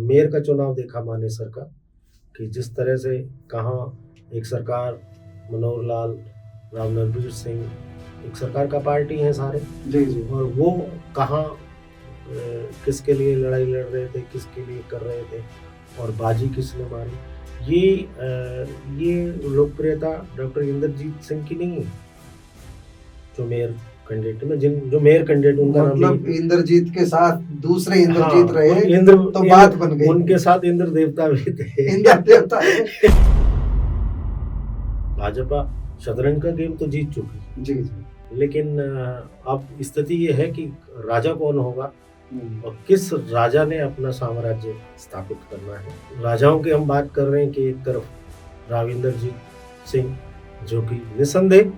Mayor का चुनाव देखा मानेसर का, कि जिस तरह से कहाँ एक सरकार, मनोहर लाल, राव नरबीर सिंह, एक सरकार का पार्टी है सारे, जी जी, और वो कहाँ किसके लिए लड़ाई लड़ रहे थे, किसके लिए कर रहे थे, और बाजी किसने मारी। ये लोकप्रियता डॉक्टर इंद्रजीत सिंह की नहीं है, जो मेयर कैंडिडेट में, जो मेयर कैंडिडेट उनका मतलब इंद्रजीत के साथ दूसरे इंद्रजीत हाँ, रहे तो बात बन गई। उनके साथ इंद्र देवता भी थे। इंद्र देवता भाजपा शतरंज का गेम तो जीत चुकी जी जी, लेकिन अब स्थिति ये है कि राजा कौन होगा और किस राजा ने अपना साम्राज्य स्थापित करना है। राजाओं की हम बात कर रहे हैं कि एक तरफ राव इंद्रजीत सिंह, जो कि निसंदेह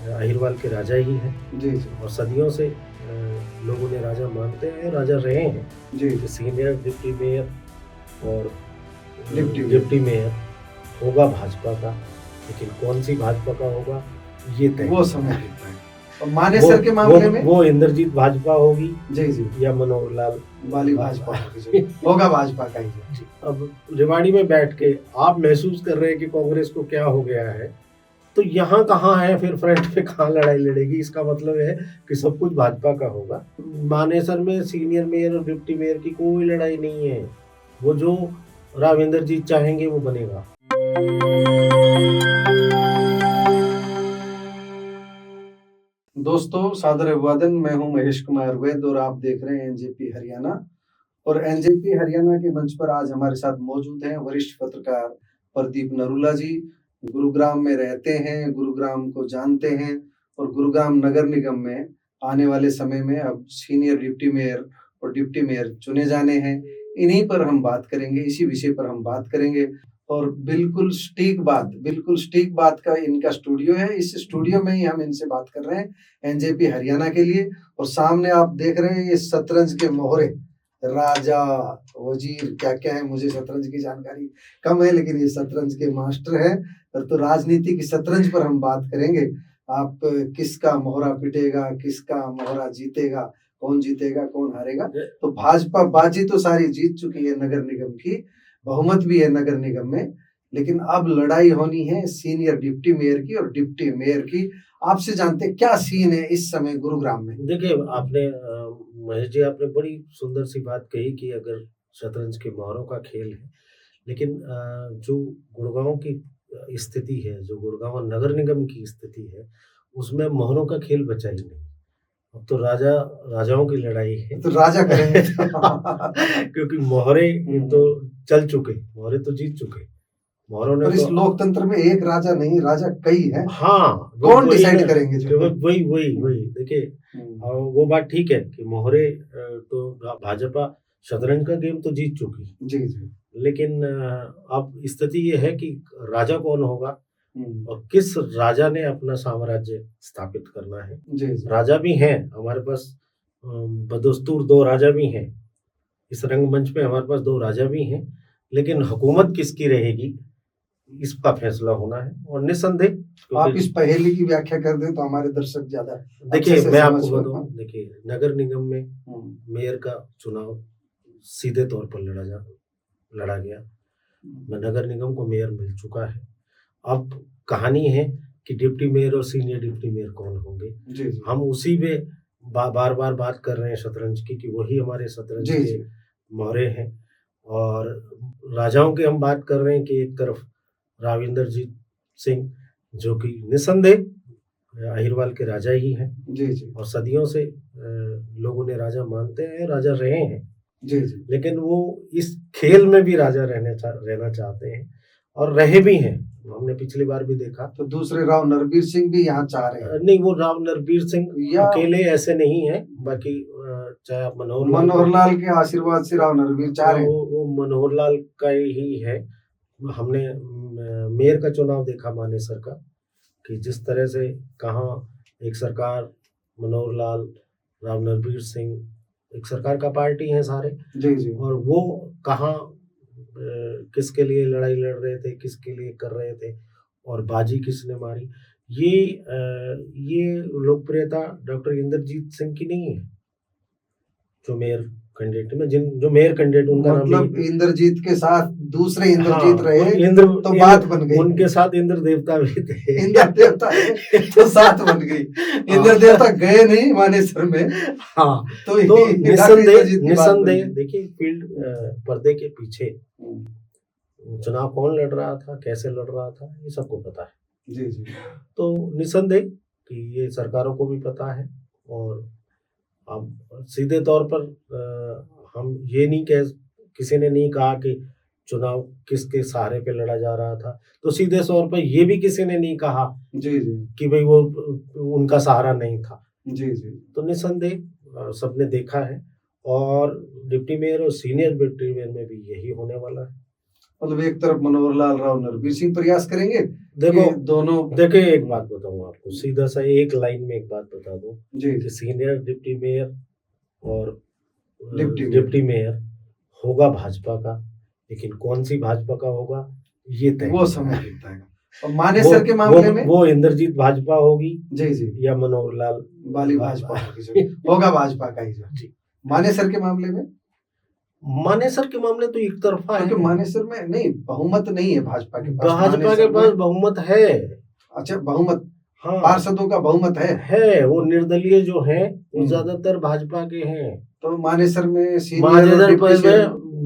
अहिरवाल के राजा ही हैं जी जी, और सदियों से लोगों ने राजा मानते हैं, राजा रहे हैं जी, सीनियर डिप्टी मेयर और डिप्टी मेयर होगा भाजपा का, लेकिन कौन सी भाजपा का होगा ये तय वो समय दिखता है। और मानेसर के मामले में वो इंद्रजीत भाजपा होगी जी जी, या मनोहर लाल वाली भाजपा होगा, भाजपा का ही। अब रेवाड़ी में बैठ के आप महसूस कर रहे हैं कि कांग्रेस को क्या हो गया है, तो यहाँ कहाँ है फिर फ्रंट पे कहाँ लड़ाई लड़ेगी। इसका मतलब है कि सब कुछ भाजपा का होगा। मानेसर में सीनियर मेयर और डिप्टी मेयर की कोई लड़ाई नहीं है, वो जो राव इंद्रजीत चाहेंगे वो बनेगा। दोस्तों सादर अभिवादन, मैं हूं महेश कुमार वैद और आप देख रहे हैं एनजेपी हरियाणा। और एनजेपी हरियाणा के मंच पर आज हमारे साथ मौजूद हैं वरिष्ठ पत्रकार प्रदीप नरूला जी। गुरुग्राम में रहते हैं, गुरुग्राम को जानते हैं और गुरुग्राम नगर निगम में आने वाले समय में अब सीनियर डिप्टी मेयर और डिप्टी मेयर चुने जाने हैं। इन्हीं पर हम बात करेंगे, इसी विषय पर हम बात करेंगे। और बिल्कुल सटीक बात का इनका स्टूडियो है। इस स्टूडियो में ही हम इनसे बात कर रहे हैं एनजेपी हरियाणा के लिए। और सामने आप देख रहे हैं ये शतरंज के मोहरे, राजा, वजीर, क्या क्या है, मुझे शतरंज की जानकारी कम है, लेकिन ये शतरंज के मास्टर है। तो राजनीति की शतरंज पर हम बात करेंगे। आप किसका मोहरा पिटेगा, किसका मोहरा जीतेगा, कौन जीतेगा कौन हारेगा। तो भाजपा बाजी तो सारी जीत चुकी है नगर निगम की, बहुमत भी है नगर निगम में, लेकिन अब लड़ाई होनी है सीनियर डिप्टी मेयर की और डिप्टी मेयर की। आपसे जानते हैं क्या सीन है इस समय गुरुग्राम में। देखिए, आपने महेश जी, आपने बड़ी सुंदर सी बात कही कि अगर शतरंज के मोहरों का खेल है, लेकिन जो गुड़गांव की स्थिति है, जो गुड़गांव नगर निगम की स्थिति है, उसमें मोहरों का खेल बचा ही नहीं। अब तो राजाओं की लड़ाई है, तो राजा करेंगे क्योंकि मोहरे तो चल चुके, मोहरे तो जीत चुके। मोहरों ने पर इस लोकतंत्र में एक राजा नहीं, राजा कई है। हाँ, कौन डिसाइड करेंगे जो वही देखिए, वो बात ठीक है कि मोहरे तो भाजपा शतरंज का गेम तो जीत चुकी जी जी, लेकिन अब स्थिति ये है कि राजा कौन होगा और किस राजा ने अपना साम्राज्य स्थापित करना है। जी जी, राजा भी हैं हमारे पास, बदस्तूर 2 राजा भी हैं इस रंगमंच पे, हमारे पास 2 राजा भी हैं, लेकिन हुकूमत किसकी रहेगी इसका फैसला होना है। और निसंदेह आप इस पहेली की व्याख्या कर दें तो हमारे दर्शक ज्यादा देखिए, मैं आपको बताऊं, देखिए नगर निगम में मेयर का चुनाव सीधे तौर पर लड़ा गया। नगर निगम को मेयर मिल चुका है। अब कहानी है कि डिप्टी मेयर और सीनियर डिप्टी मेयर कौन होंगे। हम उसी में बार बार बात कर रहे हैं शतरंज की, कि वही हमारे शतरंज के मोहरे हैं। और राजाओं की हम बात कर रहे हैं कि एक तरफ राव इंद्रजीत सिंह, जो कि निसंदेह अहिरवाल के राजा ही हैं जी जी, और सदियों से लोगों ने राजा मानते हैं, राजा रहे हैं जी जी, लेकिन वो इस खेल में भी राजा रहना चाहते हैं और रहे भी हैं। हमने पिछली बार भी देखा। तो दूसरे राव नरबीर सिंह भी यहाँ चाह रहे हैं। नहीं, वो राव नरबीर सिंह अकेले ऐसे नहीं है, बाकी चाहे आप मनोहर लाल के आशीर्वाद से राव नरबीर चाह रहे हैं। वो मनोहर लाल का ही है। हमने मेयर का चुनाव देखा मानेसर का, कि जिस तरह से कहाँ एक सरकार, मनोहर लाल, राव नरबीर सिंह, एक सरकार का पार्टी है सारे, जी जी, और वो कहाँ किसके लिए लड़ाई लड़ रहे थे, किसके लिए कर रहे थे, और बाजी किसने मारी। ये लोकप्रियता डॉक्टर इंद्रजीत सिंह की नहीं है, जो मेयर कैंडिडेट में जो मेयर कैंडिडेट उनका नाम मतलब इंद्रजीत के साथ दूसरे इंद्रजीत हाँ, रहे इंद्र तो बात बन गई। उनके साथ इंद्र देवता भी थे। इंद्र देवता तो साथ बन गई। इंद्र देवता गए नहीं मानेसर में। हाँ, तो निसंदेह देखिए फील्ड पर्दे के पीछे चुनाव कौन लड़ रहा था, कैसे लड़ रहा था, ये सबको पता है। जी जी। तो निसंदेह कि ये सरकारों को भी पता है। और अब सीधे तौर पर हम ये नहीं किसी ने नहीं कहा कि चुनाव किसके सहारे पे लड़ा जा रहा था, तो सीधे तौर पर ये भी किसी ने नहीं कहा जी जी कि भाई वो उनका सहारा नहीं था। जी जी। तो निसंदेह सबने देखा है और डिप्टी मेयर और सीनियर डिप्टी मेयर में भी यही होने वाला है। मतलब एक तरफ मनोहर लाल राव नरवीर सिंह प्रयास करेंगे, देखो दोनों देखिए एक बात बताऊं आपको, सीधा सा एक लाइन में एक बात बता दूं जी कि सीनियर डिप्टी मेयर और डिप्टी मेयर होगा भाजपा का, लेकिन कौन सी भाजपा का होगा ये तय वो समय बताएगा। और मानेसर के मामले में वो इंद्रजीत भाजपा होगी जी जी या मनोहर लाल वाली भाजपा होगा भाजपा का ही जी। मानेसर के मामले में मानेसर के मामले तो एक तरफा है, क्योंकि मानेसर में नहीं बहुमत नहीं है भाजपा के पास। भाजपा के पास बहुमत है। अच्छा बहुमत, हाँ, पार्षदों का बहुमत है। वो निर्दलीय जो है वो ज्यादातर भाजपा के हैं। तो मानेसर में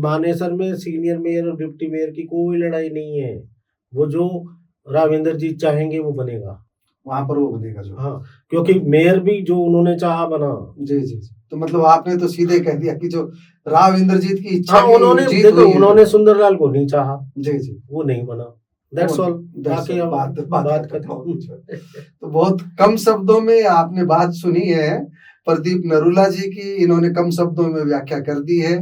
मानेसर में सीनियर मेयर और डिप्टी मेयर की कोई लड़ाई नहीं है। वो जो राव इंद्रजीत चाहेंगे वो बनेगा, वहां पर वो बनेगा जो। हाँ, क्योंकि मेयर भी जो उन्होंने चाहा बना। जी जी। तो मतलब आपने तो सीधे कह दिया कि जो राव इंद्रजीत की इच्छा, हाँ, उन्होंने सुंदरलाल को नहीं चाहा। जी जी, वो नहीं बना। That's all। बाकी बात खत्म। तो बहुत कम शब्दों में आपने बात सुनी है प्रदीप नरूला जी की। इन्होंने कम शब्दों में व्याख्या कर दी है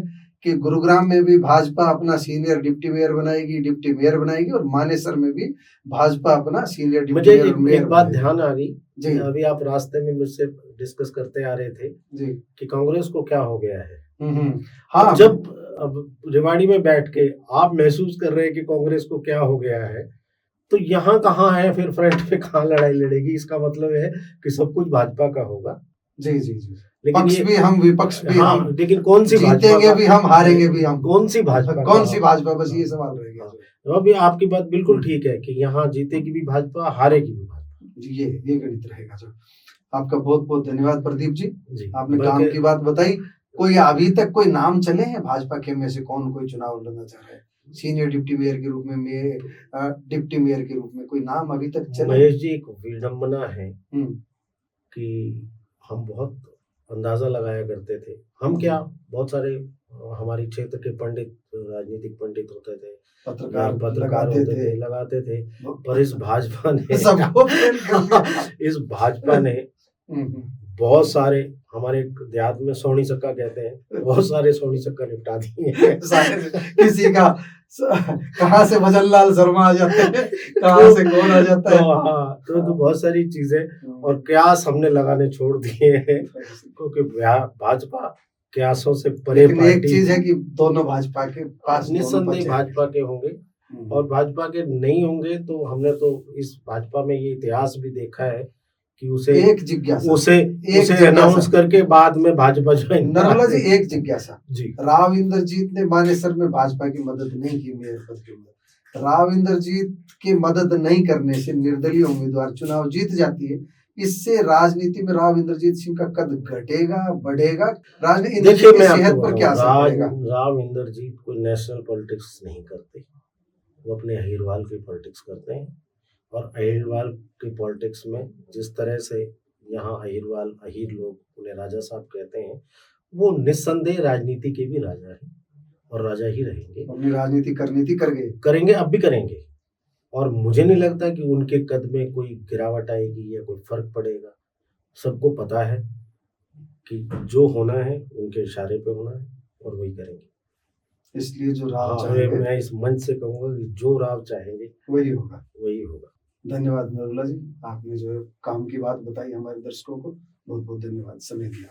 कि गुरुग्राम में भी भाजपा अपना सीनियर डिप्टी मेयर बनाएगी और मानेसर में भी भाजपा अपना सीनियर डिप्टी मेयर। मुझे एक बात ध्यान आ गई जी, अभी आप रास्ते में मुझसे डिस्कस करते आ रहे थे जी कि कांग्रेस को क्या हो गया है। हाँ, जब अब रेवाड़ी में बैठ के आप महसूस कर रहे हैं कि कांग्रेस को क्या हो गया है, तो यहाँ कहाँ है फिर फ्रंट पे कहाँ लड़ाई लड़ेगी? इसका मतलब है कि सब कुछ भाजपा का होगा। जी जी जी। लेकिन पक्ष भी हम, विपक्ष भी हम, लेकिन कौन सी जीतेंगे भी हम, हारेंगे भी हम। कौन सी भाजपा? बस ये सवाल रहेगा। तो अभी आपकी बात बिल्कुल ठीक है कि यहाँ जीतेगी भी भाजपा, हारेगी भी भाजपा जी। ये गणित रहेगा। जो आपका बहुत बहुत धन्यवाद प्रदीप जी, आपने काम की बात बताई। कोई अभी तक कोई नाम चले हैं भाजपा के में से कौन कोई चुनाव लड़ना चाह रहा है सीनियर डिप्टी मेयर के रूप में, डिप्टी मेयर के रूप में कोई नाम अभी तक चले? महेश जी, एक विडंबना है कि हम बहुत अंदाजा लगाया करते थे। हम क्या, बहुत सारे हमारे क्षेत्र के पंडित, राजनीतिक पंडित होते थे, पत्रकार लगाते थे। पर इस भाजपा ने बहुत सारे, हमारे देहात में सोनी चक्का कहते हैं, बहुत सारे सोनी चक्का निपटा दिए। किसी का कहाँ से भजन लाल शर्मा आ जाते हैं, कहाँ से कौन आ जाता है। हाँ, तो बहुत सारी चीजें और क्यास हमने लगाने छोड़ दिए हैं, क्योंकि भाजपा क्यासों से परे। एक चीज है कि दोनों भाजपा के पास निस्संदेह भाजपा के होंगे और भाजपा के नहीं होंगे तो हमने तो इस भाजपा में ये इतिहास भी देखा है कि उसे अनाउंस करके बाद में भाजपा ज्वाइन। नरूला जी, एक जिज्ञासा जी, राव इंद्रजीत ने मानेसर में भाजपा की मदद नहीं की मेयर पद के लिए। राव इंद्रजीत की मदद नहीं करने से निर्दलीय उम्मीदवार चुनाव जीत जाती है, इससे राजनीति में राव इंद्रजीत सिंह का कद घटेगा, बढ़ेगा? राजनीति की सेहत पर क्या असर पड़ेगा? राव इंद्रजीत कोई नेशनल पॉलिटिक्स नहीं करते, वो अपने अहिरवाल की पॉलिटिक्स करते हैं। और अहिरवाल की पॉलिटिक्स में जिस तरह से यहाँ अहिर लोग उन्हें राजा साहब कहते हैं, वो निस्संदेह राजनीति के भी राजा हैं और राजा ही रहेंगे। अपनी राजनीति करेंगे, अब भी करेंगे। और मुझे नहीं लगता कि उनके कद में कोई गिरावट आएगी या कोई फर्क पड़ेगा। सबको पता है कि जो होना है उनके इशारे पे होना है और वही करेंगे। इसलिए जो राव चाहेंगे, मैं इस मंच से कहूंगा कि जो राव चाहेंगे वही होगा। धन्यवाद नरूला जी, आपने जो काम की बात बताई हमारे दर्शकों को, बहुत बहुत धन्यवाद, समय दिया।